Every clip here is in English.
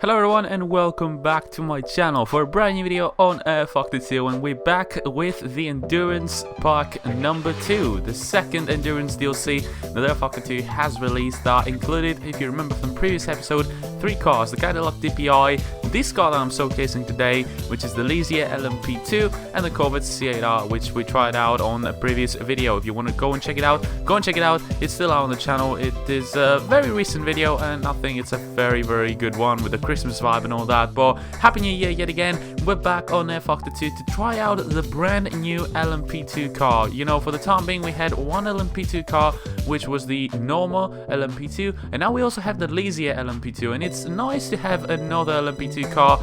Hello everyone and welcome back to my channel for a brand new video on rFactor 2, and we're back with the Endurance Pack number 2, the second Endurance DLC that rFactor 2 has released that included, if you remember from the previous episode, 3 cars, the Cadillac DPI, this car that I'm showcasing today, which is the Lesia LMP2, and the Corvette C8R, which we tried out on a previous video. If you want to go and check it out, go and check it out. It's still out on the channel. It is a very recent video and I think it's a very good one with the Christmas vibe and all that. But Happy New Year yet again. We're back on rFactor 2 to try out the brand new LMP2 car. You know, for the time being we had one LMP2 car, which was the normal LMP2, and now we also have the Lesia LMP2, and it's nice to have another LMP2 car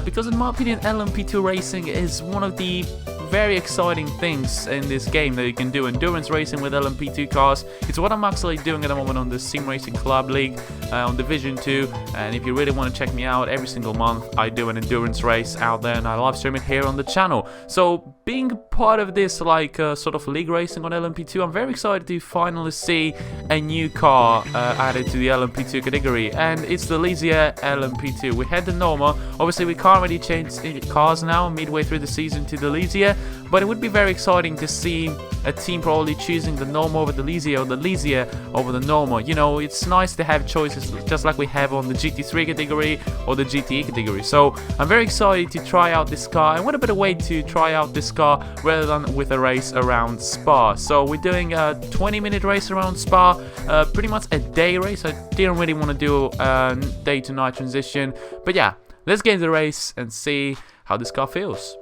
because in my opinion LMP2 racing is one of the very exciting things in this game that you can do. Endurance racing with LMP2 cars. It's what I'm actually doing at the moment on the Sim Racing Club League on Division 2, and if you really want to check me out, every single month I do an endurance race out there and I live stream it here on the channel. So being part of this like sort of league racing on LMP2, I'm very excited to finally see a new car added to the LMP2 category, and it's the Lesia LMP2. We had the normal, obviously we can't really change cars now midway through the season to the Lesia, but it would be very exciting to see a team probably choosing the normal over the Lesia or the Lesia over the normal. You know, it's nice to have choices just like we have on the GT3 category or the GTE category. So I'm very excited to try out this car, and what a better way to try out this car rather than with a race around Spa. So we're doing a 20-minute race around Spa, pretty much a day race. I didn't really want to do a day to night transition, but yeah, let's get into the race and see how this car feels.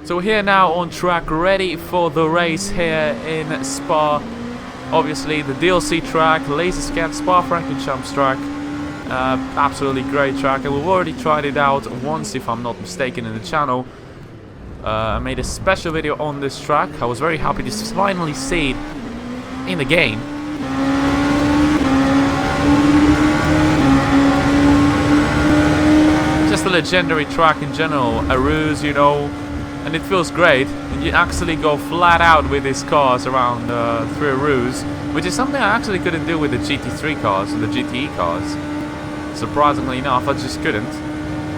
So we're here now on track, ready for the race here in Spa. Obviously the DLC track, Laser Scan Spa-Francorchamps track. Absolutely great track, and we've already tried it out once if I'm not mistaken in the channel. I made a special video on this track. I was very happy to finally see it in the game. Just a legendary track in general, a ruse, you know, and it feels great. And you actually go flat out with these cars around through a ruse, which is something I actually couldn't do with the GT3 cars and the GTE cars. Surprisingly enough, I just couldn't.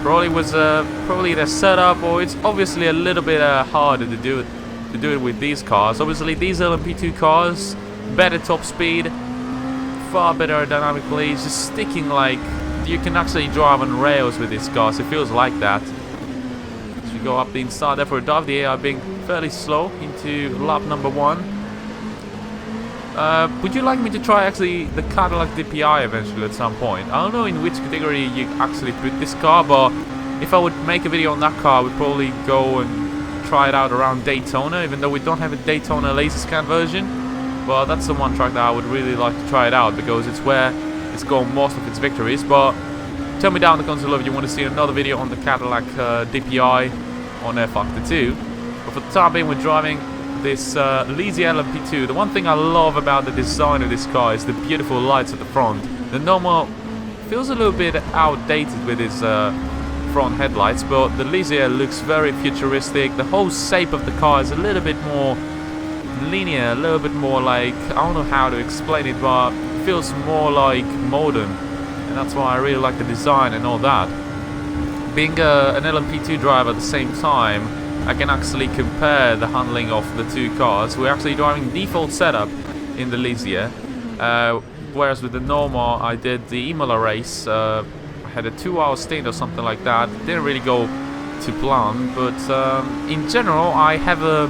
Probably was probably their setup, or it's obviously a little bit harder to do it with these cars. Obviously these LMP2 cars, better top speed, far better aerodynamically, just sticking like you can actually drive on rails with these cars. It feels like that. As we go up the inside there for a dive, the AI being fairly slow into lap number 1. Would you like me to try actually the Cadillac DPI eventually at some point? I don't know in which category you actually put this car, but if I would make a video on that car, I would probably go and try it out around Daytona, even though we don't have a Daytona laser scan version. But that's the one track that I would really like to try it out, because it's where it's got most of its victories. But tell me down in the comments below if you want to see another video on the Cadillac DPI on rFactor 2. But for the time being, we're driving this Lesia LMP2. The one thing I love about the design of this car is the beautiful lights at the front. The normal feels a little bit outdated with its front headlights, but the Lesia looks very futuristic. The whole shape of the car is a little bit more linear, a little bit more like, I don't know how to explain it, but it feels more like modern, and that's why I really like the design and all that. Being an LMP2 driver at the same time, I can actually compare the handling of the two cars. We're actually driving default setup in the Lesia, whereas with the normal I did the Imola race. I had a 2-hour stint or something like that. Didn't really go to plan, but in general I have a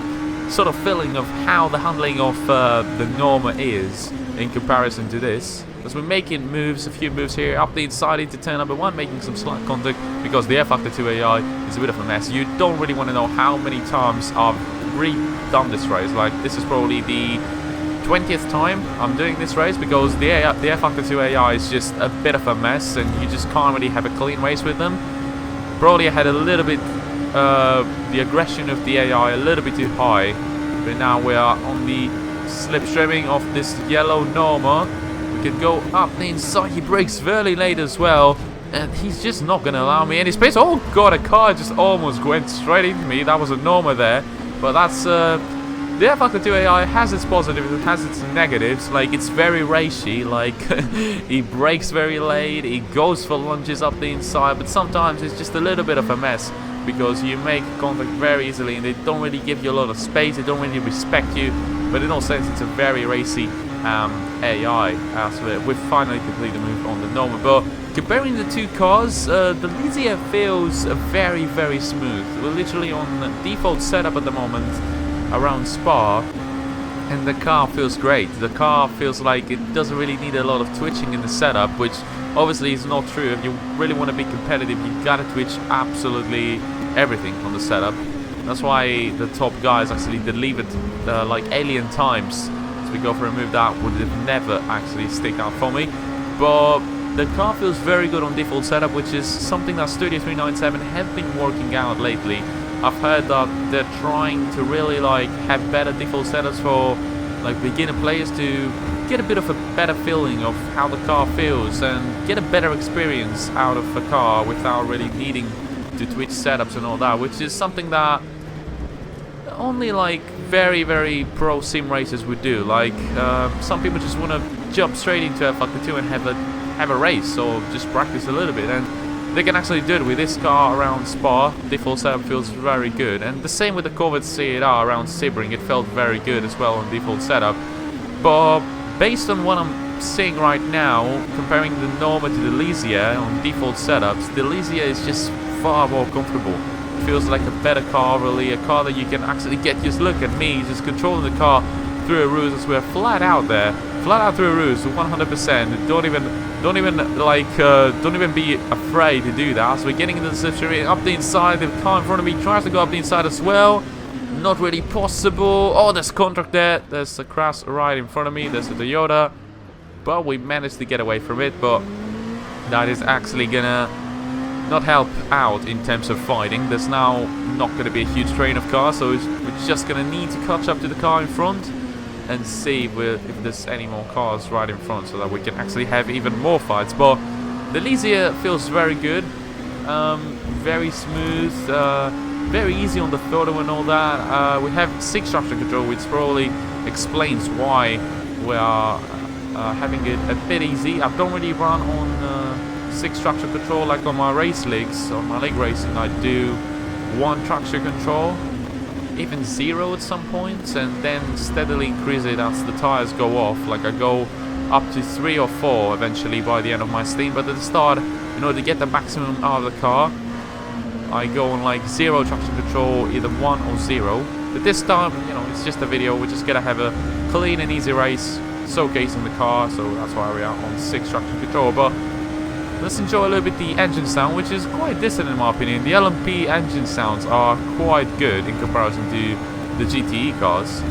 sort of feeling of how the handling of the normal is in comparison to this. As we're making moves, a few moves here, up the inside into turn number 1, making some slight contact, because the rFactor 2 AI is a bit of a mess. You don't really want to know how many times I've redone this race. Like, this is probably the 20th time I'm doing this race, because the rFactor 2 AI is just a bit of a mess, and you just can't really have a clean race with them. Probably I had a little bit, the aggression of the AI a little bit too high, but now we are on the slipstreaming of this yellow normal. We can go up the inside. He brakes very late as well, and he's just not going to allow me any space. Oh god, a car just almost went straight into me. That was a normal there, but that's The rFactor 2 AI has its positives, it has its negatives. Like, it's very racy, like he brakes very late, he goes for lunges up the inside, but sometimes it's just a little bit of a mess because you make contact very easily and they don't really give you a lot of space, they don't really respect you. But in all sense, it's a very racy AI. As we've finally completed the move on the Noma. But comparing the two cars, the Lesia feels very, very smooth. We're literally on the default setup at the moment around Spa, and the car feels great. The car feels like it doesn't really need a lot of twitching in the setup, which obviously is not true. If you really want to be competitive, you gotta twitch absolutely everything on the setup. That's why the top guys actually delivered like alien times. So we go for a move that would have never actually stick out for me. But the car feels very good on default setup, which is something that Studio 397 have been working out lately. I've heard that they're trying to really like have better default setups for like beginner players to get a bit of a better feeling of how the car feels and get a better experience out of the car without really needing to twitch setups and all that, which is something that only like very, very pro sim racers would do. Like some people just want to jump straight into rFactor 2 and have a race or just practice a little bit, and they can actually do it with this car around Spa. Default setup feels very good, and the same with the Corvette CR around Sebring. It felt very good as well on default setup. But based on what I'm seeing right now, comparing the Noma to the Lesia on default setups, the Lesia is just far more comfortable. It feels like a better car, really, a car that you can actually get. Just look at me, just controlling the car through a roost as we're flat out there, flat out through a roost, 100%. Don't even be afraid to do that. So we're getting into the slipstream up the inside. The car in front of me tries to go up the inside as well. Not really possible. Oh, there's contact there. There's a crash right in front of me. There's a Toyota, but we managed to get away from it. But that is actually gonna not help out in terms of fighting. There's now not going to be a huge train of cars, so we're just going to need to catch up to the car in front and see if there's any more cars right in front so that we can actually have even more fights. But the Lesia feels very good, very smooth, very easy on the throttle and all that. We have 6 traction control, which probably explains why we are having it a bit easy. I don't really run on 6 traction control like on my race leagues. On my league racing I do 1 traction control, even 0 at some points, and then steadily increase it as the tires go off. Like I go up to 3 or 4 eventually by the end of my stint, but at the start, in order to get the maximum out of the car, I go on like 0 traction control, either 1 or 0. But this time, you know, it's just a video, we're just gonna have a clean and easy race, showcasing the car, so that's why we are on 6 traction control. But let's enjoy a little bit the engine sound, which is quite decent in my opinion. The LMP engine sounds are quite good in comparison to the GTE cars.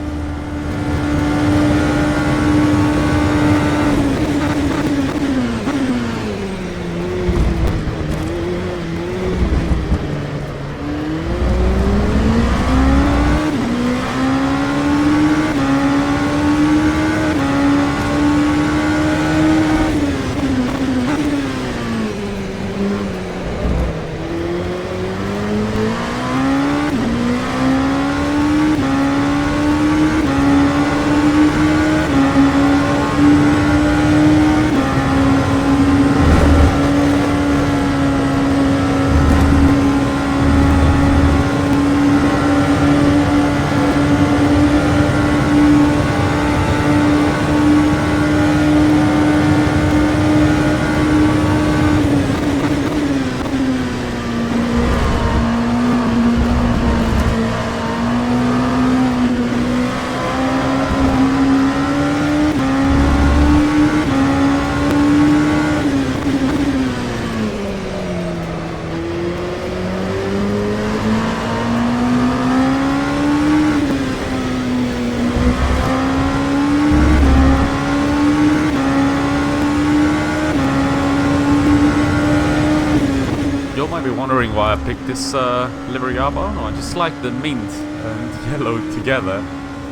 Wondering why I picked this livery up. I don't know, I just like the mint and yellow together.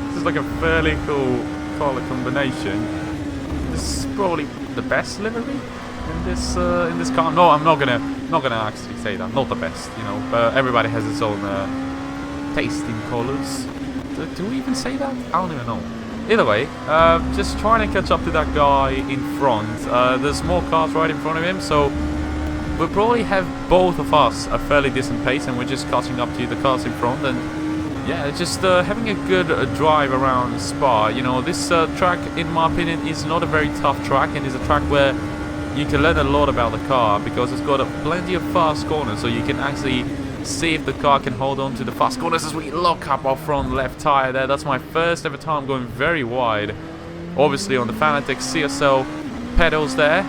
This is like a fairly cool color combination. This is probably the best livery in this car. No, I'm not gonna actually say that. Not the best, you know. But everybody has its own taste in colors. Do we even say that? I don't even know. Either way, just trying to catch up to that guy in front. There's more cars right in front of him, so we'll probably have both of us a fairly decent pace, and we're just catching up to the cars in front. And yeah, just having a good drive around Spa. You know, this track, in my opinion, is not a very tough track, and is a track where you can learn a lot about the car, because it's got plenty of fast corners, so you can actually see if the car can hold on to the fast corners as we lock up our front left tire there. That's my first ever time going very wide, obviously on the Fanatec CSL pedals there,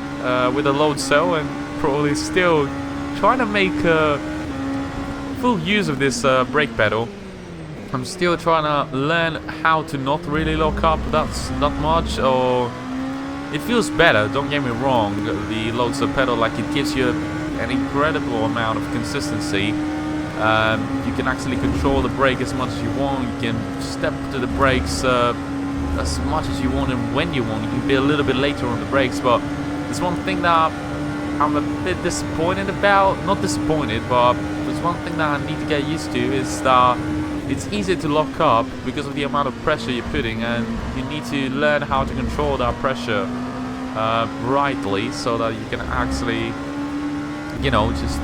with a load cell, and probably still trying to make full use of this brake pedal. I'm still trying to learn how to not really lock up that much, or it feels better, don't get me wrong, the load cell pedal, like, it gives you an incredible amount of consistency. You can actually control the brake as much as you want. You can step to the brakes as much as you want and when you want. You can be a little bit later on the brakes, but there's one thing that I'm a bit disappointed about. Not disappointed, but there's one thing that I need to get used to, is that it's easy to lock up because of the amount of pressure you're putting, and you need to learn how to control that pressure rightly, so that you can actually, you know, just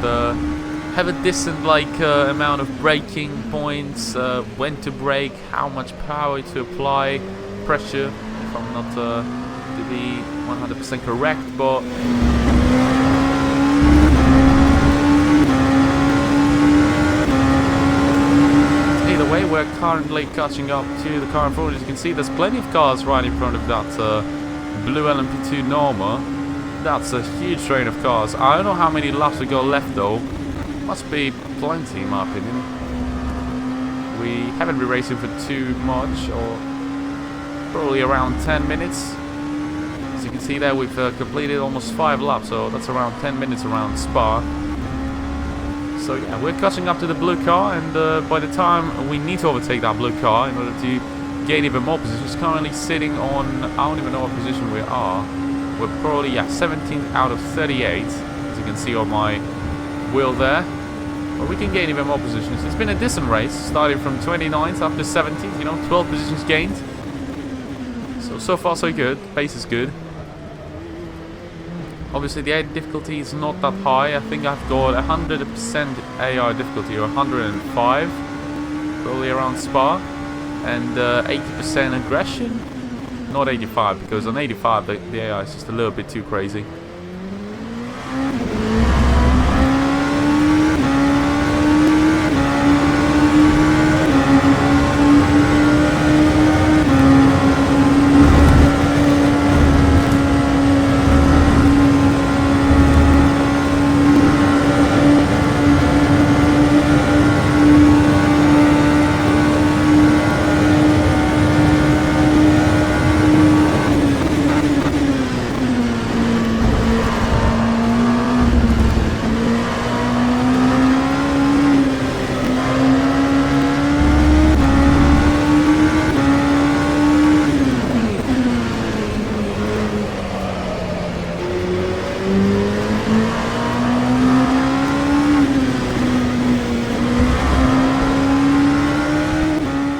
have a decent amount of braking points, when to brake, how much power to apply, pressure, if I'm not to be 100% correct, but either way, we're currently catching up to the car in front. As you can see, there's plenty of cars right in front of that blue LMP2 Norma. That's a huge train of cars. I don't know how many laps we got left though. Must be plenty, in my opinion. We haven't been racing for too much, or probably around 10 minutes. As you can see there, we've completed almost 5 laps, so that's around 10 minutes around Spa. So yeah, we're catching up to the blue car, and by the time we need to overtake that blue car in order to gain even more position, it's currently sitting on, I don't even know what position we are. We're probably, yeah, 17th out of 38, as you can see on my wheel there. But we can gain even more positions. It's been a decent race, starting from 29th up to 17th, you know, 12 positions gained. So far so good, pace is good. Obviously the AI difficulty is not that high. I think I've got 100% AI difficulty, or 105, probably around Spa, and 80% aggression. Not 85, because on 85 the AI is just a little bit too crazy.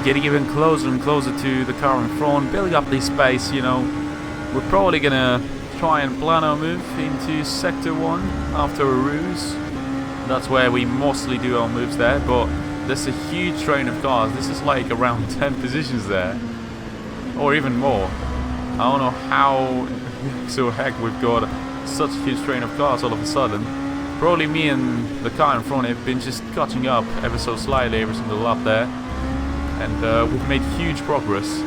Getting even closer and closer to the car in front, building up this space, you know. We're probably gonna try and plan our move into Sector 1 after a ruse. That's where we mostly do our moves there, but there's a huge train of cars. This is like around 10 positions there, or even more. I don't know how so heck we've got such a huge train of cars all of a sudden. Probably me and the car in front have been just catching up ever so slightly every single lap there, and we've made huge progress.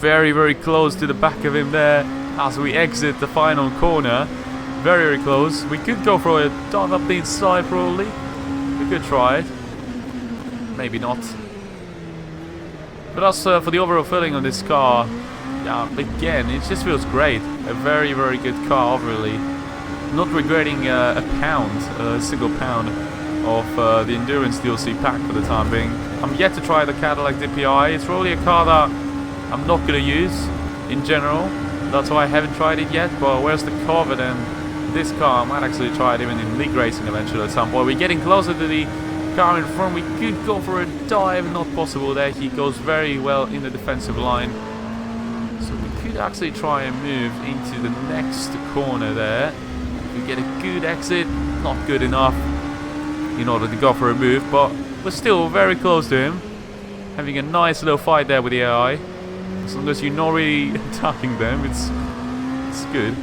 Very, very close to the back of him there as we exit the final corner. Very, very close. We could go for a dive up the inside probably. We could try it. Maybe not. But as for the overall feeling on this car, again, it just feels great. A very, very good car overly. Not regretting a single pound of the Endurance DLC pack for the time being. I'm yet to try the Cadillac DPI. It's really a car that I'm not going to use in general. That's why I haven't tried it yet. But where's the Corvette and this car? I might actually try it even in league racing eventually at some point. We're getting closer to the car in front. We could go for a dive. Not possible there. He goes very well in the defensive line. So we could actually try and move into the next corner there. We get a good exit. Not good enough in order to go for a move, but we're still very close to him. Having a nice little fight there with the AI. As long as you're not really attacking them, it's good.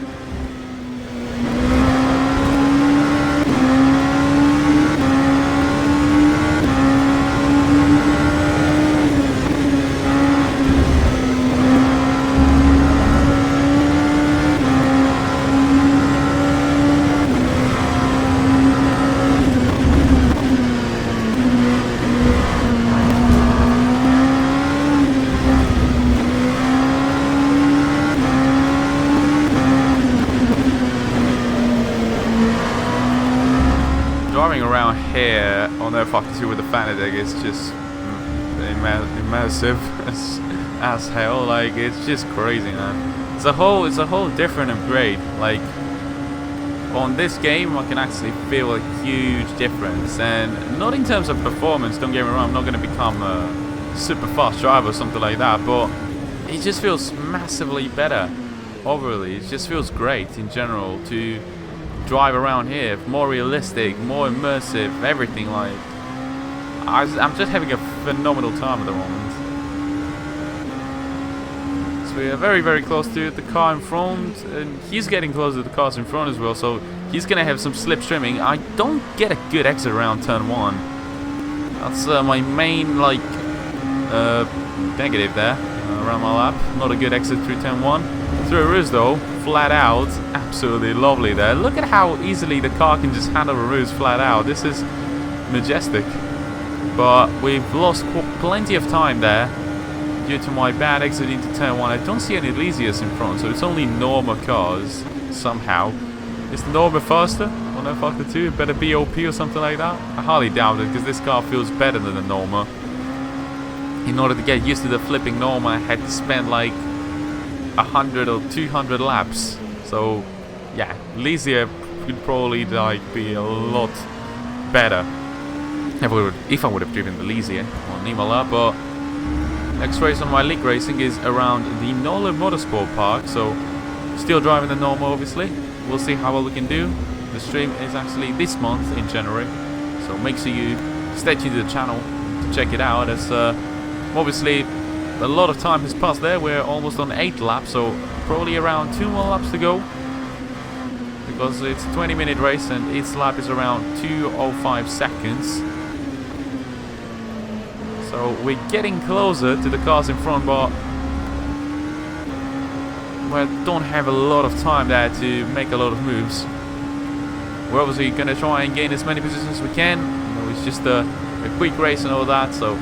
Driving around here on rFactor 2 with the Fanatec is just immersive as hell. Like, it's just crazy, man. It's a whole different upgrade. Like, on this game I can actually feel a huge difference, and not in terms of performance, don't get me wrong, I'm not going to become a super fast driver or something like that, but it just feels massively better overly. It just feels great in general to drive around here, more realistic, more immersive, everything. Like, I'm just having a phenomenal time at the moment. So we are very, very close to the car in front, and he's getting closer to the cars in front as well, so he's gonna have some slipstreaming. I don't get a good exit around turn 1. That's my main, like, negative there around my lap. Not a good exit through turn 1. Through a roost though, flat out, absolutely lovely there. Look at how easily the car can just handle a roost flat out. This is majestic. But we've lost plenty of time there due to my bad exit into turn 1. I don't see any Elysias in front, so it's only Norma cars somehow. Is the Norma faster on rFactor 2? Better BOP or something like that? I highly doubt it, because this car feels better than the Norma. In order to get used to the flipping Norma, I had to spend like 100 or 200 laps. So yeah, Elysia could probably like be a lot better if I would have driven the Elysia on Imola. But next race on my league racing is around the Nolan Motorsport Park, so still driving the Norma obviously. We'll see how well we can do. The stream is actually this month in January, so make sure you stay tuned to the channel to check it out, as obviously a lot of time has passed there. We're almost on 8 laps, so probably around 2 more laps to go, because it's a 20-minute race and each lap is around 2:05 seconds. So we're getting closer to the cars in front, but we don't have a lot of time there to make a lot of moves. We're obviously going to try and gain as many positions as we can. You know, it's just a quick race and all that, so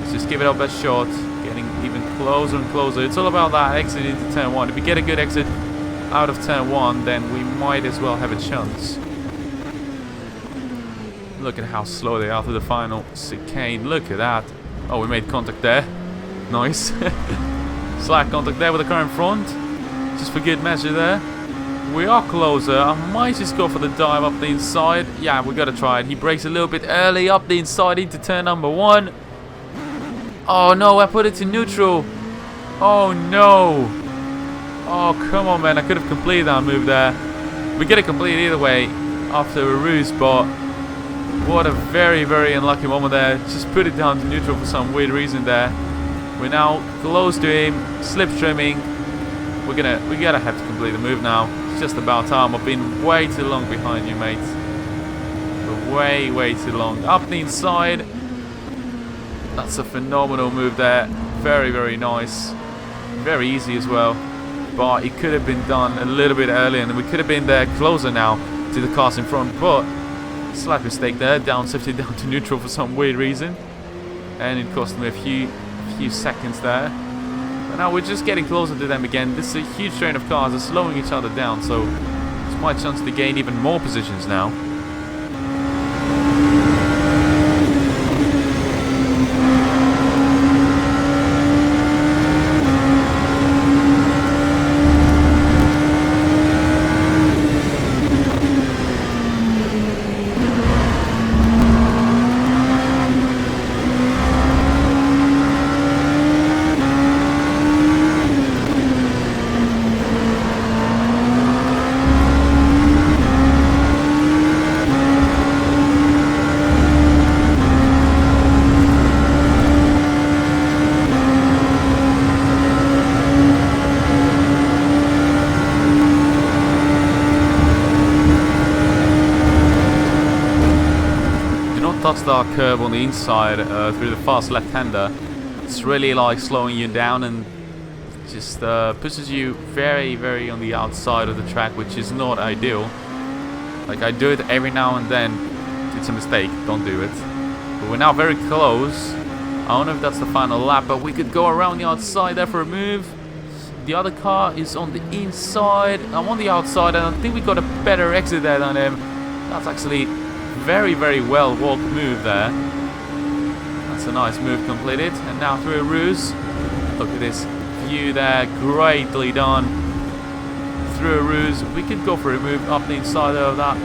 let's just give it our best shot. Getting even closer and closer. It's all about that exit into turn 1. If we get a good exit out of turn 1, then we might as well have a chance. Look at how slow they are through the final chicane. Look at that. Oh, we made contact there. Nice. Slight contact there with the car in front. Just for good measure there. We are closer. I might just go for the dive up the inside. Yeah, we got to try it. He brakes a little bit early up the inside into turn number 1. Oh no, I put it to neutral. Oh no. Oh, come on, man. I could have completed that move there. We get it completed either way after a roost, but what a very, very unlucky moment there. Just put it down to neutral for some weird reason there. We're now close to him, slipstreaming. We gotta have to complete the move now. It's just about time. I've been way too long behind you, mate. Way, way too long. Up the inside. That's a phenomenal move there. Very, very nice. Very easy as well. But it could have been done a little bit earlier, and we could have been there closer now to the cars in front. But slight mistake there. Down shifted down to neutral for some weird reason, and it cost me a few seconds there. But now we're just getting closer to them again. This is a huge train of cars. They're slowing each other down, so it's my chance to gain even more positions now. Touch that curve on the inside through the fast left-hander. It's really like slowing you down and just pushes you very, very on the outside of the track, which is not ideal. Like, I do it every now and then. It's a mistake, don't do it. But we're now very close. I don't know if that's the final lap, but we could go around the outside there for a move. The other car is on the inside. I'm on the outside, and I think we got a better exit there than him. That's actually very, very well walked move there. That's a nice move completed. And now through a ruse. Look at this view there. Greatly done. Through a ruse. We could go for a move up the inside of that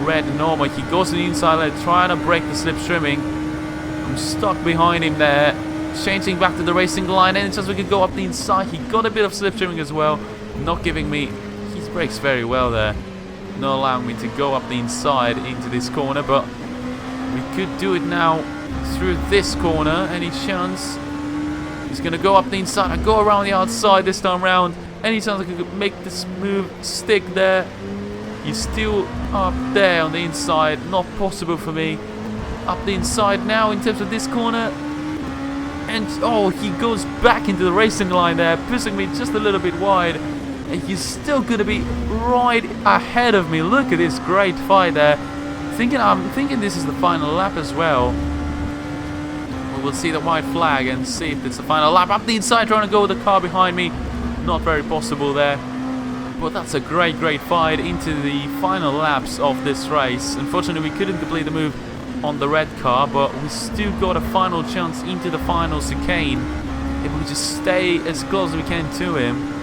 red Norma. He goes to the inside there, trying to break the slipstreaming. I'm stuck behind him there. Changing back to the racing line. Any chance we could go up the inside. He got a bit of slipstreaming as well. Not giving me. He brakes very well there. Not allowing me to go up the inside into this corner, but we could do it now through this corner. Any chance? He's going to go up the inside and go around the outside this time round. Any chance I could make this move stick there? He's still up there on the inside. Not possible for me. Up the inside now in terms of this corner. And oh, he goes back into the racing line there, pushing me just a little bit wide. And he's still going to be right ahead of me. Look at this great fight there. I'm thinking this is the final lap as well. We will see the white flag and see if it's the final lap. Up the inside, trying to go with the car behind me. Not very possible there. But that's a great, great fight into the final laps of this race. Unfortunately, we couldn't complete the move on the red car, but we still got a final chance into the final chicane. If we just stay as close as we can to him.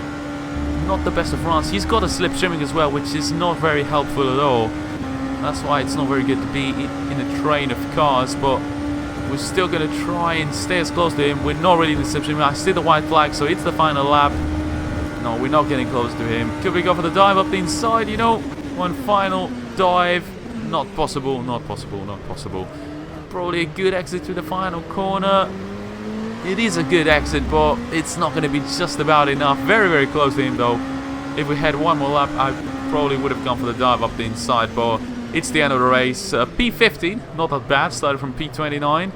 Not the best of runs. He's got a slipstreaming as well, which is not very helpful at all. That's why it's not very good to be in a train of cars, but we're still going to try and stay as close to him. We're not really in the slipstream. I see the white flag, so it's the final lap. No, we're not getting close to him. Could we go for the dive up the inside? You know, one final dive. Not possible, not possible, not possible. Probably a good exit to the final corner. It is a good exit, but it's not going to be just about enough. Very, very close to him, though. If we had one more lap, I probably would have gone for the dive up the inside, but it's the end of the race. P15, not that bad. Started from P29.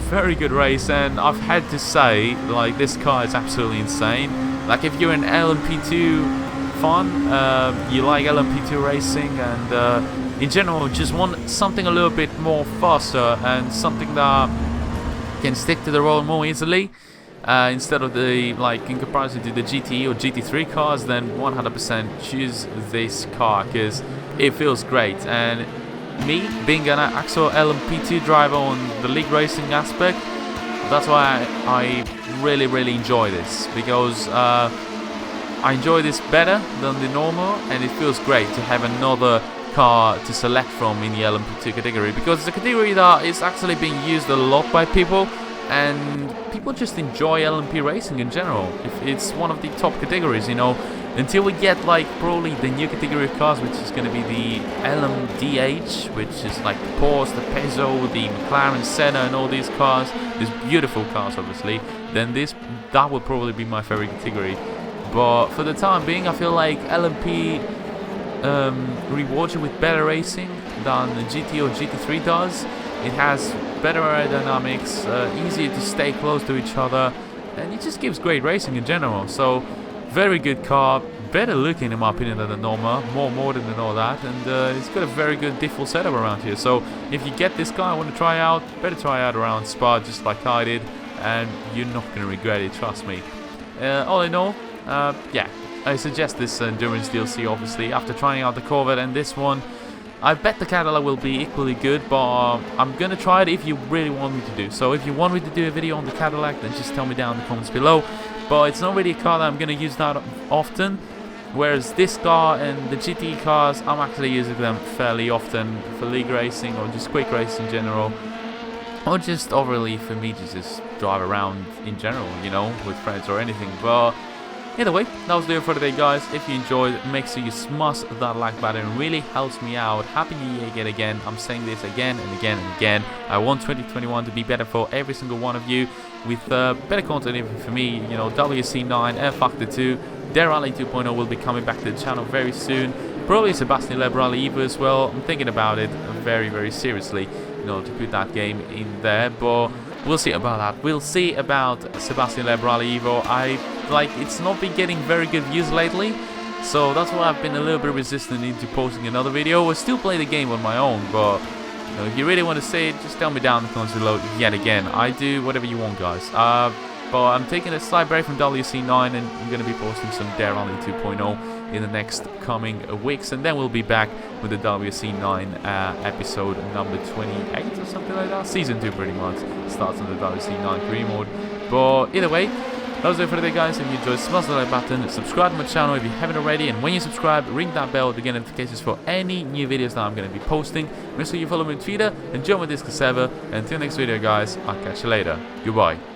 Very good race, and I've had to say, like, this car is absolutely insane. Like, if you're an LMP2 fan, you like LMP2 racing, and in general, just want something a little bit more faster and something that can stick to the road more easily instead of the, like, in comparison to the GT or GT3 cars, then 100% choose this car because it feels great. And me being an actual LMP2 driver on the league racing aspect, that's why I really, really enjoy this, because I enjoy this better than the normal, and it feels great to have another car to select from in the LMP2 category, because it's a category that is actually being used a lot by people, and people just enjoy LMP racing in general. It's one of the top categories, you know, until we get, like, probably the new category of cars, which is going to be the LMDH, which is like the Porsche, the Peugeot, the McLaren Senna, and all these cars, these beautiful cars, obviously. Then that would probably be my favorite category. But for the time being, I feel like LMP rewards you with better racing than the GT or GT3 does. It has better aerodynamics, easier to stay close to each other, and it just gives great racing in general. So, very good car, better looking in my opinion than the Norma, more modern than all that, and it's got a very good default setup around here. So, if you get this car and want to try out, better try out around Spa just like I did, and you're not going to regret it, trust me. all in all, yeah, I suggest this Endurance DLC, obviously, after trying out the Corvette and this one. I bet the Cadillac will be equally good, but I'm gonna try it if you really want me to do. So if you want me to do a video on the Cadillac, then just tell me down in the comments below. But it's not really a car that I'm gonna use that often. Whereas this car and the GT cars, I'm actually using them fairly often for league racing or just quick racing in general. Or just overly for me to just drive around in general, you know, with friends or anything. But either way, that was the video for today, guys. If you enjoyed, make sure you smash that like button. It really helps me out. Happy New Year yet again. I'm saying this again and again and again. I want 2021 to be better for every single one of you, with better content even for me. You know, WC9, rFactor 2, Rally 2.0 will be coming back to the channel very soon. Probably Sebastian Loeb Rally Evo as well. I'm thinking about it very, very seriously, you know, to put that game in there. But we'll see about that. We'll see about Sebastian Loeb Rally Evo. It's not been getting very good views lately, so that's why I've been a little bit resistant into posting another video. I'll still play the game on my own, but you know, if you really want to say it, just tell me down in the comments below yet again. I do whatever you want, guys. But I'm taking a slight break from WC9, and I'm going to be posting some Rally 2.0 in the next coming weeks, and then we'll be back with the WC9 episode number 28 or something like that. Season 2 pretty much starts on the WC9 career mode. But either way, that was it for today, guys. If you enjoyed, smash the like button, subscribe to my channel if you haven't already, and when you subscribe, ring that bell to get notifications for any new videos that I'm going to be posting. Make sure you follow me on Twitter and join my Discord server. And until next video, guys, I'll catch you later. Goodbye.